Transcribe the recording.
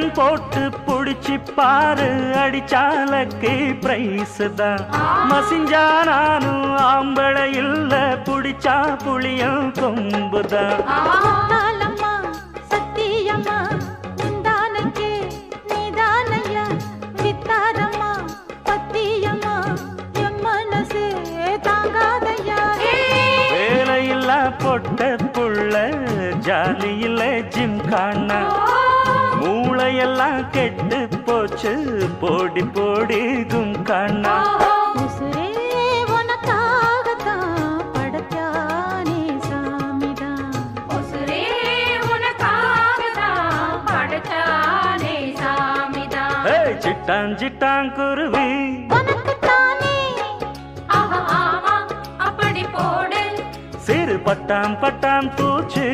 கண் போட்டு புடிச்சு பாரு, அடிச்சாலக்கு பிரைஸ் தான். மசிஞ்சா நானும் ஆம்பளை இல்ல, புடிச்சா புளியும் கொம்புதான். சத்தியம்மா உண்டானக்கே நீதானையா, வித்தாரம்மா பத்தியம்மா என் மனசே தாங்காதையா. வேலையில்லா பொட்ட புள்ள, ஜாலியில ஜிம் காணா, மூளையெல்லாம் கெட்டு போச்சு, போடி போடி கும் காணா. உசுரே உனக்காகத்தான் படைச்சானே சாமிதான், உசுரே உனக்காகத்தான் படைச்சானே சாமிதான். சிட்டான் சிட்டான் குருவி உனக்குத்தானே, ஆஹா ஆமா அப்படி போடு. சிறு பட்டாம் பட்டாம் பூச்சு